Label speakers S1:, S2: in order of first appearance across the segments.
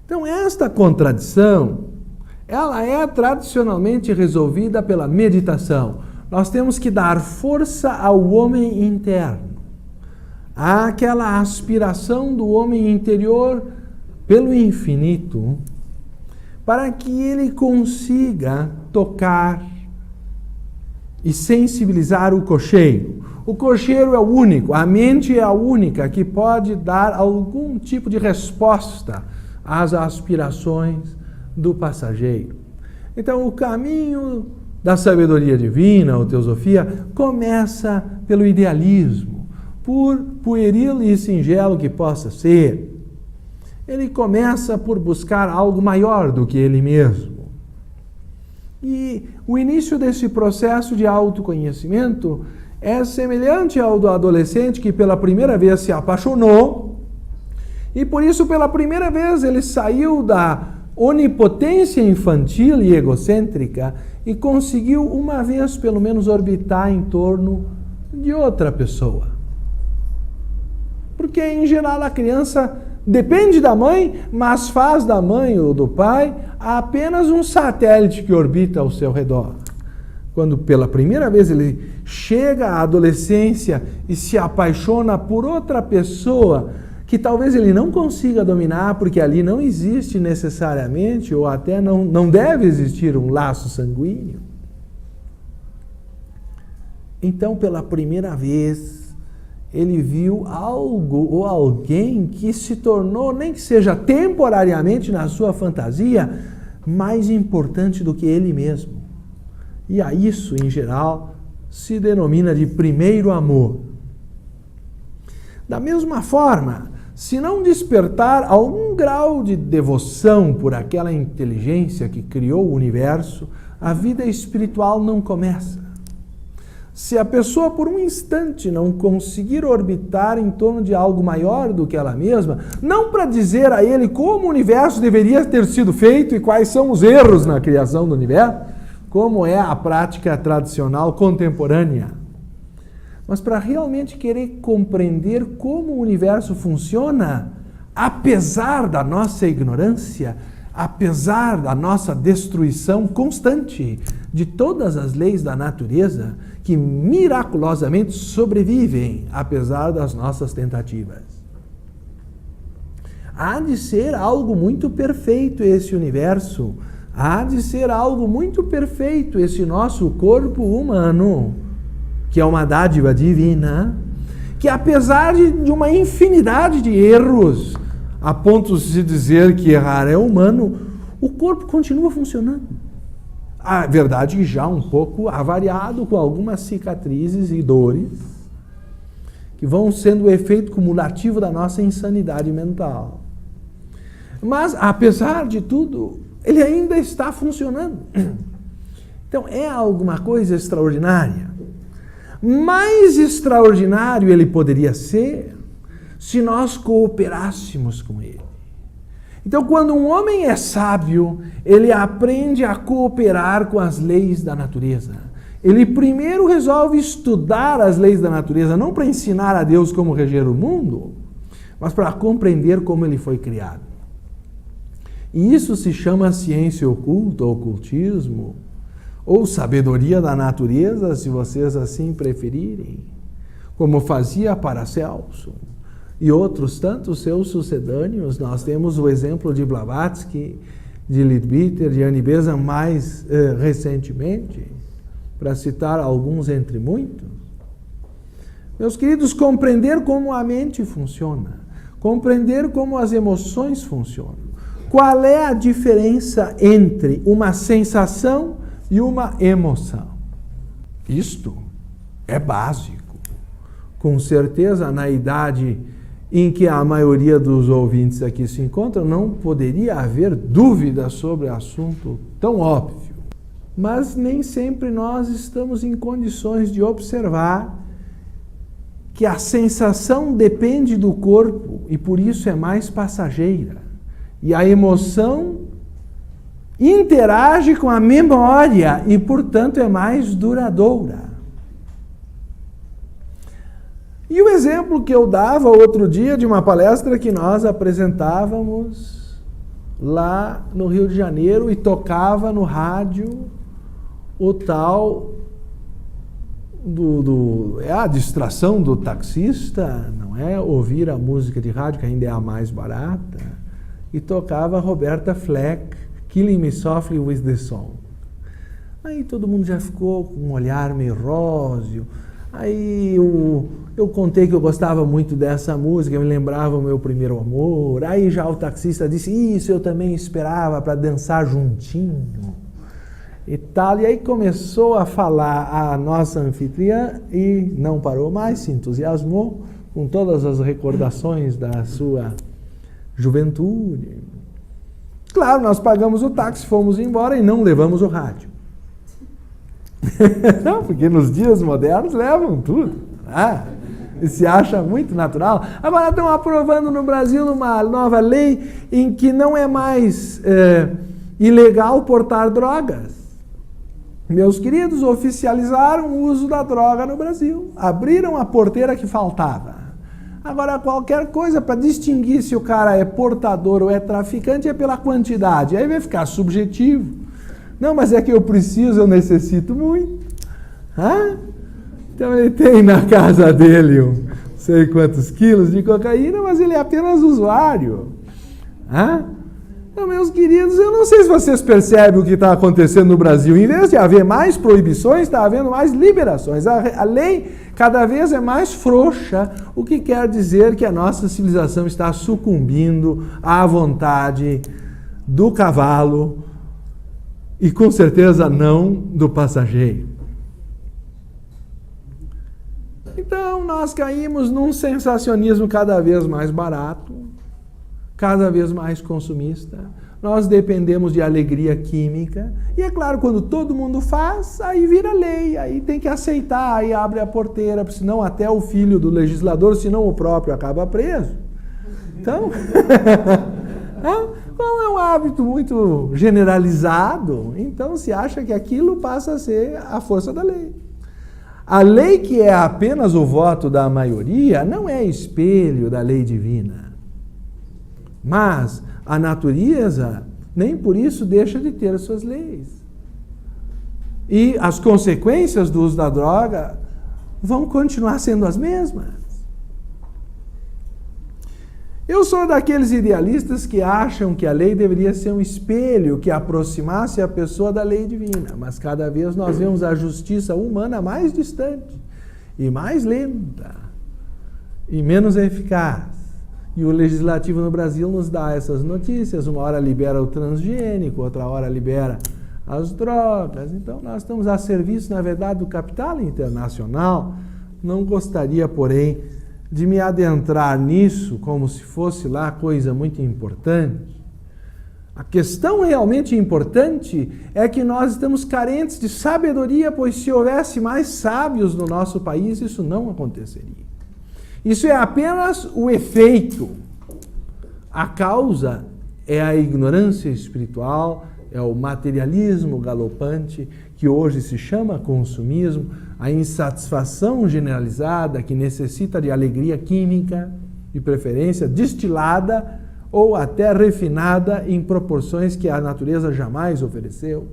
S1: Então, esta contradição, ela é tradicionalmente resolvida pela meditação. Nós temos que dar força ao homem interno, àquela aspiração do homem interior pelo infinito, para que ele consiga tocar e sensibilizar o cocheiro. O cocheiro é o único, a mente é a única que pode dar algum tipo de resposta às aspirações do passageiro. Então, o caminho da sabedoria divina, ou teosofia, começa pelo idealismo, por pueril e singelo que possa ser. Ele começa por buscar algo maior do que ele mesmo. E o início desse processo de autoconhecimento é semelhante ao do adolescente que pela primeira vez se apaixonou e por isso pela primeira vez ele saiu da onipotência infantil e egocêntrica e conseguiu uma vez pelo menos orbitar em torno de outra pessoa. Porque em geral a criança depende da mãe, mas faz da mãe ou do pai apenas um satélite que orbita ao seu redor. Quando pela primeira vez ele chega à adolescência e se apaixona por outra pessoa que talvez ele não consiga dominar, porque ali não existe necessariamente, ou até não deve existir um laço sanguíneo. Então, pela primeira vez, ele viu algo ou alguém que se tornou, nem que seja temporariamente na sua fantasia, mais importante do que ele mesmo. E a isso, em geral, se denomina de primeiro amor. Da mesma forma, se não despertar algum grau de devoção por aquela inteligência que criou o universo, a vida espiritual não começa. Se a pessoa por um instante não conseguir orbitar em torno de algo maior do que ela mesma, não para dizer a ele como o universo deveria ter sido feito e quais são os erros na criação do universo, como é a prática tradicional contemporânea, mas para realmente querer compreender como o universo funciona, apesar da nossa ignorância, apesar da nossa destruição constante de todas as leis da natureza que miraculosamente sobrevivem apesar das nossas tentativas. Há de ser algo muito perfeito esse universo, há de ser algo muito perfeito esse nosso corpo humano, que é uma dádiva divina, que apesar de uma infinidade de erros, a ponto de se dizer que errar é humano, o corpo continua funcionando. A verdade já um pouco avariado, com algumas cicatrizes e dores, que vão sendo o efeito cumulativo da nossa insanidade mental. Mas, apesar de tudo, ele ainda está funcionando. Então, é alguma coisa extraordinária. Mais extraordinário ele poderia ser se nós cooperássemos com ele. Então, quando um homem é sábio, ele aprende a cooperar com as leis da natureza. Ele primeiro resolve estudar as leis da natureza, não para ensinar a Deus como reger o mundo, mas para compreender como ele foi criado. E isso se chama ciência oculta, ocultismo, ou sabedoria da natureza, se vocês assim preferirem, como fazia Paracelso e outros tantos seus sucedâneos. Nós temos o exemplo de Blavatsky, de Leadbeater, de Annie Besant mais recentemente, para citar alguns entre muitos. Meus queridos, compreender como a mente funciona, compreender como as emoções funcionam. Qual é a diferença entre uma sensação e uma emoção? Isto é básico. Com certeza, na idade em que a maioria dos ouvintes aqui se encontram, não poderia haver dúvida sobre assunto tão óbvio. Mas nem sempre nós estamos em condições de observar que a sensação depende do corpo e por isso é mais passageira. E a emoção interage com a memória e, portanto, é mais duradoura. E o exemplo que eu dava outro dia de uma palestra que nós apresentávamos lá no Rio de Janeiro e tocava no rádio o tal é a distração do taxista, não é? Ouvir a música de rádio, que ainda é a mais barata, e tocava Roberta Fleck, Killing Me Softly with the Song. Aí todo mundo já ficou com um olhar meio róseo. Aí eu contei que eu gostava muito dessa música, me lembrava o meu primeiro amor. Aí já o taxista disse, isso eu também esperava para dançar juntinho. E tal, e aí começou a falar a nossa anfitriã e não parou mais, se entusiasmou com todas as recordações da sua juventude. Claro, nós pagamos o táxi, fomos embora e não levamos o rádio. Não, porque nos dias modernos levam tudo. E se acha muito natural. Agora estão aprovando no Brasil uma nova lei em que não é mais ilegal portar drogas. Meus queridos, oficializaram o uso da droga no Brasil. Abriram a porteira que faltava. Agora, qualquer coisa para distinguir se o cara é portador ou é traficante é pela quantidade. Aí vai ficar subjetivo. Não, mas é que eu preciso, eu necessito muito. Então ele tem na casa dele não sei quantos quilos de cocaína, mas ele é apenas usuário. Então, meus queridos, eu não sei se vocês percebem o que está acontecendo no Brasil. Em vez de haver mais proibições, está havendo mais liberações. A lei cada vez é mais frouxa, o que quer dizer que a nossa civilização está sucumbindo à vontade do cavalo e, com certeza, não do passageiro. Então, nós caímos num sensacionismo cada vez mais barato, cada vez mais consumista. Nós dependemos de alegria química. E é claro, quando todo mundo faz, aí vira lei, aí tem que aceitar, aí abre a porteira, senão até o filho do legislador, senão o próprio acaba preso. Então, como é um hábito muito generalizado, então se acha que aquilo passa a ser a força da lei. A lei que é apenas o voto da maioria não é espelho da lei divina. Mas a natureza nem por isso deixa de ter as suas leis. E as consequências do uso da droga vão continuar sendo as mesmas. Eu sou daqueles idealistas que acham que a lei deveria ser um espelho que aproximasse a pessoa da lei divina, mas cada vez nós vemos a justiça humana mais distante, e mais lenta, e menos eficaz. E o legislativo no Brasil nos dá essas notícias, uma hora libera o transgênico, outra hora libera as drogas. Então nós estamos a serviço, na verdade, do capital internacional. Não gostaria, porém, de me adentrar nisso como se fosse lá coisa muito importante. A questão realmente importante é que nós estamos carentes de sabedoria, pois se houvesse mais sábios no nosso país, isso não aconteceria. Isso é apenas o efeito. A causa é a ignorância espiritual, é o materialismo galopante, que hoje se chama consumismo, a insatisfação generalizada que necessita de alegria química, de preferência destilada ou até refinada em proporções que a natureza jamais ofereceu.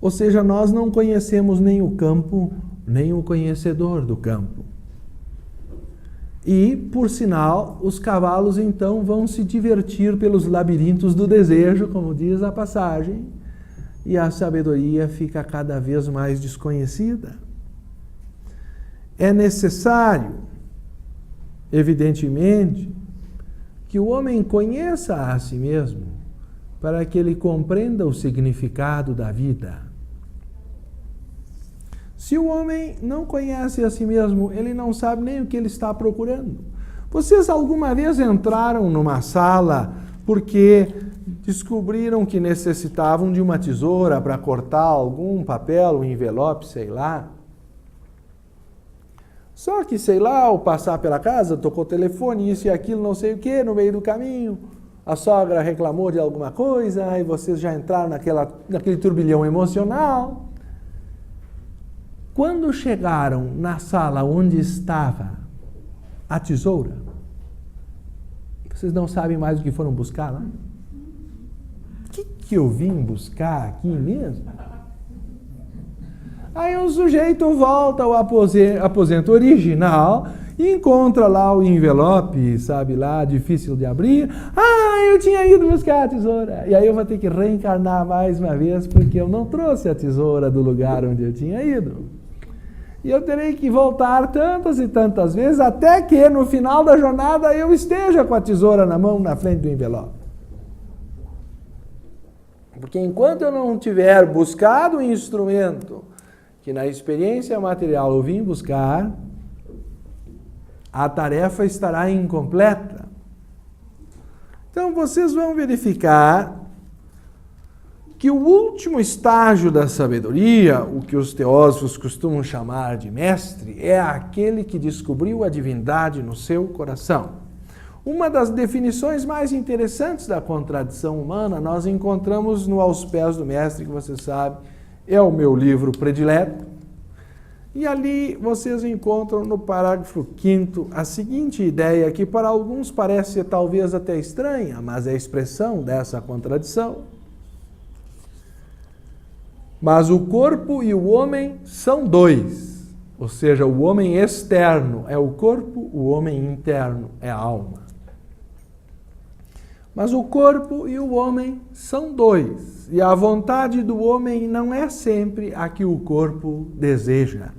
S1: Ou seja, nós não conhecemos nem o campo, nem o conhecedor do campo. E, por sinal, os cavalos então vão se divertir pelos labirintos do desejo, como diz a passagem, e a sabedoria fica cada vez mais desconhecida. É necessário, evidentemente, que o homem conheça a si mesmo para que ele compreenda o significado da vida. Se o homem não conhece a si mesmo, ele não sabe nem o que ele está procurando. Vocês alguma vez entraram numa sala porque descobriram que necessitavam de uma tesoura para cortar algum papel, um envelope, sei lá? Só que, sei lá, ao passar pela casa, tocou o telefone, isso e aquilo, não sei o quê, no meio do caminho, a sogra reclamou de alguma coisa, aí vocês já entraram naquele turbilhão emocional. Quando chegaram na sala onde estava a tesoura, Vocês não sabem mais o que foram buscar lá? O que eu vim buscar aqui mesmo? Aí o sujeito volta ao aposento original e encontra lá o envelope, sabe lá, difícil de abrir. Eu tinha ido buscar a tesoura. E aí eu vou ter que reencarnar mais uma vez porque eu não trouxe a tesoura do lugar onde eu tinha ido. E eu terei que voltar tantas e tantas vezes até que no final da jornada eu esteja com a tesoura na mão, na frente do envelope. Porque enquanto eu não tiver buscado o instrumento que na experiência material eu vim buscar, a tarefa estará incompleta. Então vocês vão verificar que o último estágio da sabedoria, o que os teósofos costumam chamar de mestre, é aquele que descobriu a divindade no seu coração. Uma das definições mais interessantes da contradição humana nós encontramos no Aos Pés do Mestre, que você sabe, é o meu livro predileto. E ali vocês encontram no parágrafo 5º a seguinte ideia, que para alguns parece talvez até estranha, mas é a expressão dessa contradição. Mas o corpo e o homem são dois, ou seja, o homem externo é o corpo, o homem interno é a alma. Mas o corpo e o homem são dois, e a vontade do homem não é sempre a que o corpo deseja.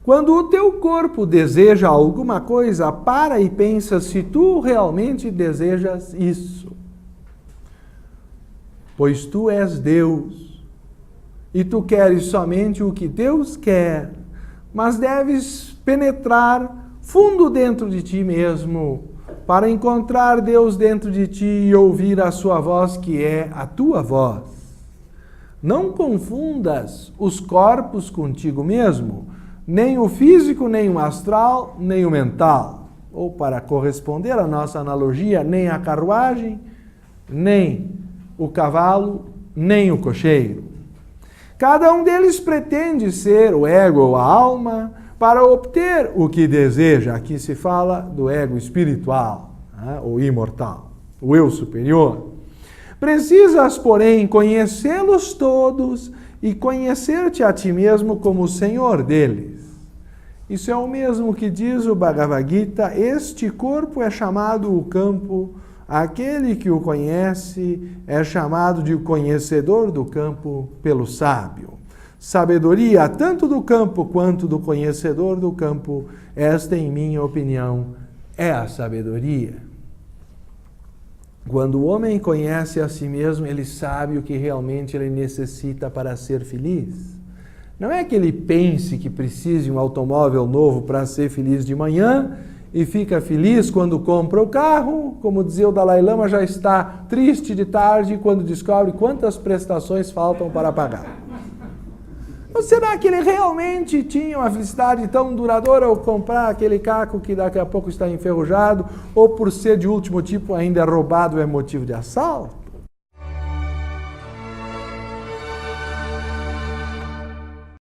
S1: Quando o teu corpo deseja alguma coisa, para e pensa se tu realmente desejas isso. Pois tu és Deus, e tu queres somente o que Deus quer, mas deves penetrar fundo dentro de ti mesmo, para encontrar Deus dentro de ti e ouvir a sua voz, que é a tua voz. Não confundas os corpos contigo mesmo, nem o físico, nem o astral, nem o mental. Ou, para corresponder à nossa analogia, nem a carruagem, nem o cavalo, nem o cocheiro. Cada um deles pretende ser o ego ou a alma para obter o que deseja. Aqui se fala do ego espiritual, ou imortal, o eu superior. Precisas, porém, conhecê-los todos e conhecer-te a ti mesmo como o Senhor deles. Isso é o mesmo que diz o Bhagavad Gita: este corpo é chamado o campo, aquele que o conhece é chamado de conhecedor do campo pelo sábio. Sabedoria tanto do campo quanto do conhecedor do campo, esta, em minha opinião, é a sabedoria. Quando o homem conhece a si mesmo, ele sabe o que realmente ele necessita para ser feliz. Não é que ele pense que precise de um automóvel novo para ser feliz de manhã e fica feliz quando compra o carro, como dizia o Dalai Lama, já está triste de tarde quando descobre quantas prestações faltam para pagar. Ou será que ele realmente tinha uma felicidade tão duradoura ao comprar aquele carro que daqui a pouco está enferrujado, ou por ser de último tipo ainda é roubado, é motivo de assalto?